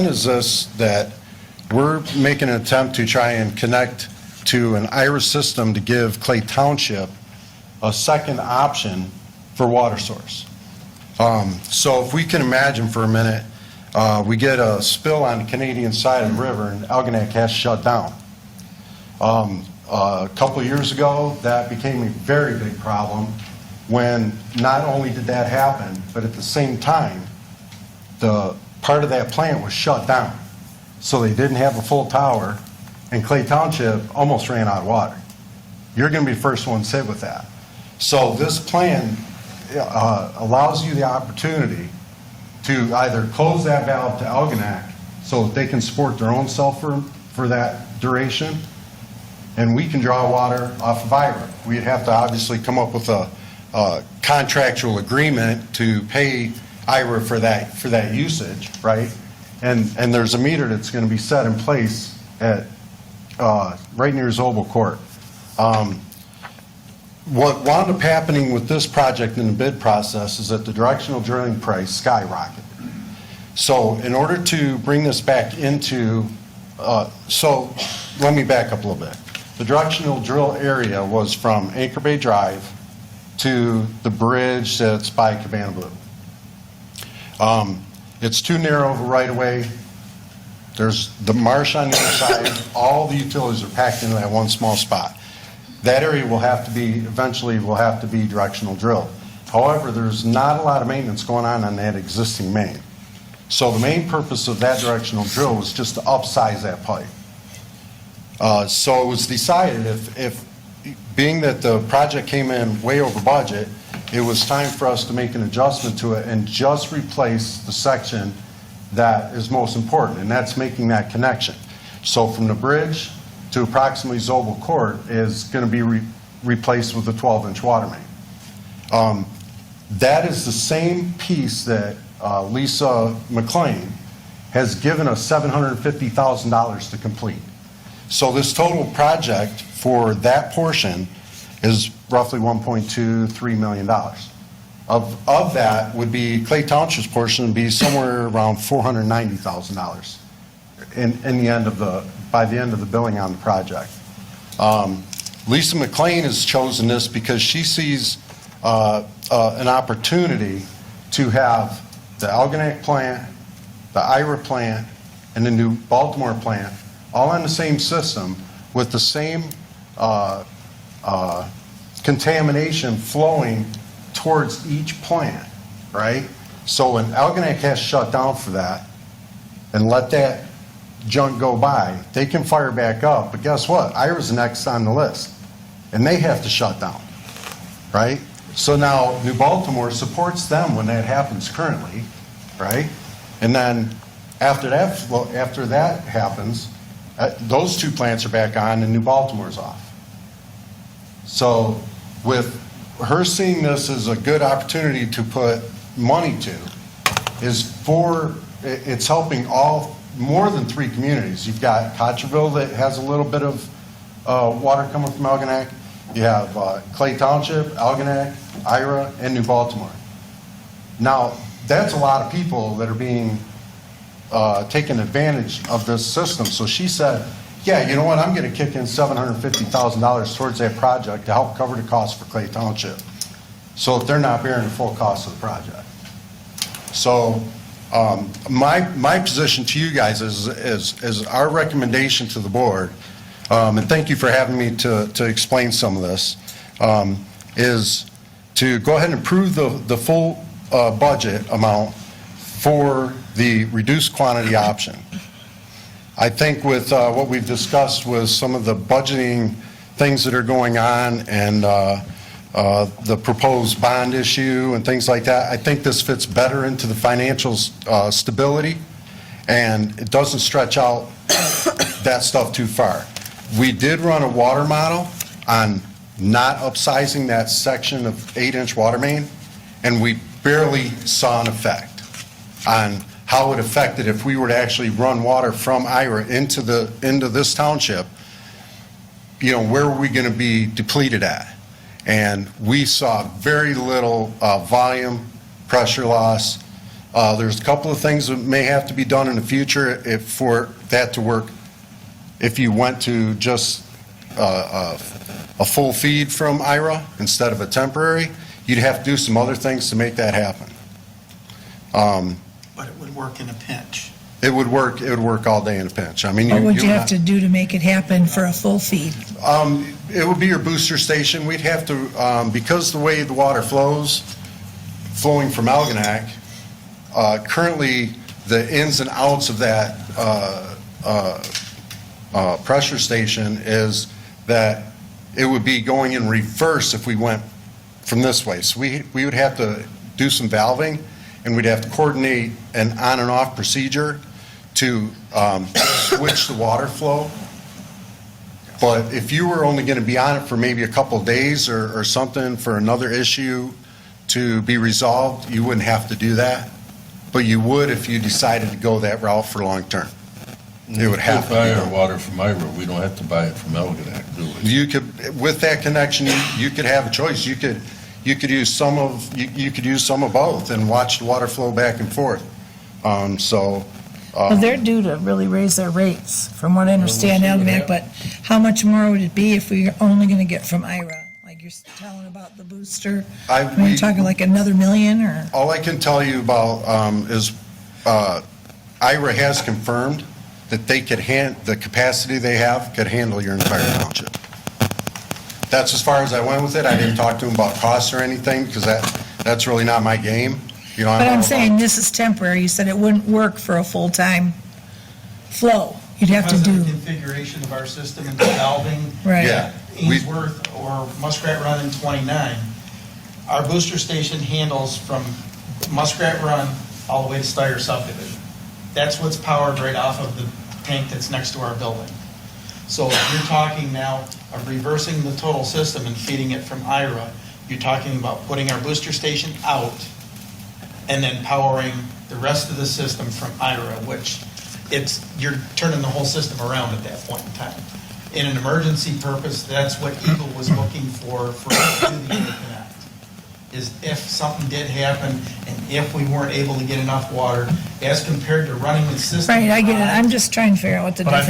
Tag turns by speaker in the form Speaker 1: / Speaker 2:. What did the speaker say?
Speaker 1: is this, that we're making an attempt to try and connect to an IRA system to give Clay Township a second option for water source. So if we can imagine for a minute, we get a spill on the Canadian side of the river and Algonac has shut down. A couple of years ago, that became a very big problem when not only did that happen, but at the same time, the part of that plant was shut down. So they didn't have a full tower, and Clay Township almost ran out of water. You're going to be the first ones hit with that. So this plan allows you the opportunity to either close that valve to Algonac so that they can support their own self for that duration, and we can draw water off of IRA. We'd have to obviously come up with a contractual agreement to pay IRA for that usage, right? And there's a meter that's going to be set in place at right near Zobel Court. What wound up happening with this project in the bid process is that the directional drilling price skyrocketed. So in order to bring this back into, so let me back up a little bit. The directional drill area was from Anchor Bay Drive to the bridge that's by Cabana Blue. It's too narrow of a right-of-way. There's the marsh on the other side. All the utilities are packed into that one small spot. That area will have to be, eventually will have to be directional drilled. However, there's not a lot of maintenance going on that existing main. So the main purpose of that directional drill was just to upsize that pipe. So it was decided if being that the project came in way over budget, it was time for us to make an adjustment to it and just replace the section that is most important, and that's making that connection. So from the bridge to approximately Zobel Court is going to be replaced with a 12-inch water main. That is the same piece that Lisa McLean has given us $750,000 to complete. So this total project for that portion is roughly $1.23 million. Of that would be Clay Township's portion would be somewhere around $490,000 in the end of by the end of the billing on the project. Lisa McLean has chosen this because she sees an opportunity to have the Algonac plant, the IRA plant, and the new Baltimore plant all on the same system with the same contamination flowing towards each plant, right? So when Algonac has shut down for that and let that junk go by, they can fire back up, but guess what? IRA's next on the list, and they have to shut down, right? So now New Baltimore supports them when that happens currently, right? And then after that happens, those two plants are back on and New Baltimore's off. So with her seeing this as a good opportunity to put money to, it's helping more than 3 communities. You've got Cotcherville that has a little bit of water coming from Algonac. You have Clay Township, Algonac, IRA, and New Baltimore. Now, that's a lot of people that are being taken advantage of this system. So she said, yeah, you know what, I'm going to kick in $750,000 towards that project to help cover the cost for Clay Township, so that they're not bearing the full cost of the project. So my position to you guys is our recommendation to the board, and thank you for having me to explain some of this, is to go ahead and approve the full budget amount for the reduced quantity option. I think with what we've discussed with some of the budgeting things that are going on and the proposed bond issue and things like that, I think this fits better into the financial stability, and it doesn't stretch out that stuff too far. We did run a water model on not upsizing that section of 8-inch water main, and we barely saw an effect on how it affected if we were to actually run water from IRA into this township. You know, where were we going to be depleted at? And we saw very little volume, pressure loss, There's a couple of things that may have to be done in the future for that to work. If you went to just a full feed from IRA instead of a temporary, you'd have to do some other things to make that happen.
Speaker 2: But it would work in a pinch.
Speaker 1: It would work all day in a pinch. I mean,
Speaker 3: What would you have to do to make it happen for a full feed?
Speaker 1: It would be your booster station. We'd have to, because the way the water flowing from Algonac, currently the ins and outs of that pressure station is that it would be going in reverse if we went from this way. So we would have to do some valving, and we'd have to coordinate an on and off procedure to switch the water flow. But if you were only going to be on it for maybe a couple of days or something for another issue to be resolved, you wouldn't have to do that. But you would if you decided to go that route for long term. It would have to
Speaker 4: buy
Speaker 1: be
Speaker 4: our
Speaker 1: done.
Speaker 4: water from IRA, we don't have to buy it from Algonac, do we?
Speaker 1: You could, with that connection, you could have a choice. You could use some of both and watch the water flow back and forth.
Speaker 3: Well, they're due to really raise their rates, from what I understand, Algonac, but how much more would it be if we are only going to get from IRA? Like you're telling about the booster? You're talking like another million, or?
Speaker 1: All I can tell you about is IRA has confirmed that they could the capacity they have could handle your entire township. That's as far as I went with it. I didn't talk to them about costs or anything, because that's really not my game. You know,
Speaker 3: But I'm saying this is temporary. You said it wouldn't work for a full-time flow. You'd have to
Speaker 2: Because
Speaker 3: do,
Speaker 2: of the configuration of our system and the valving,
Speaker 3: right.
Speaker 1: Yeah.
Speaker 2: Ainsworth or Muskrat Run and 29, our booster station handles from Muskrat Run all the way to Steyer subdivision. That's what's powered right off of the tank that's next to our building. So if you're talking now of reversing the total system and feeding it from IRA, you're talking about putting our booster station out and then powering the rest of the system from IRA, which you're turning the whole system around at that point in time. In an emergency purpose, that's what Eagle was looking for us to do the interconnect, is if something did happen and if we weren't able to get enough water, as compared to running the system.
Speaker 3: Right, I get it. I'm just trying to figure out what the
Speaker 2: But I
Speaker 3: difference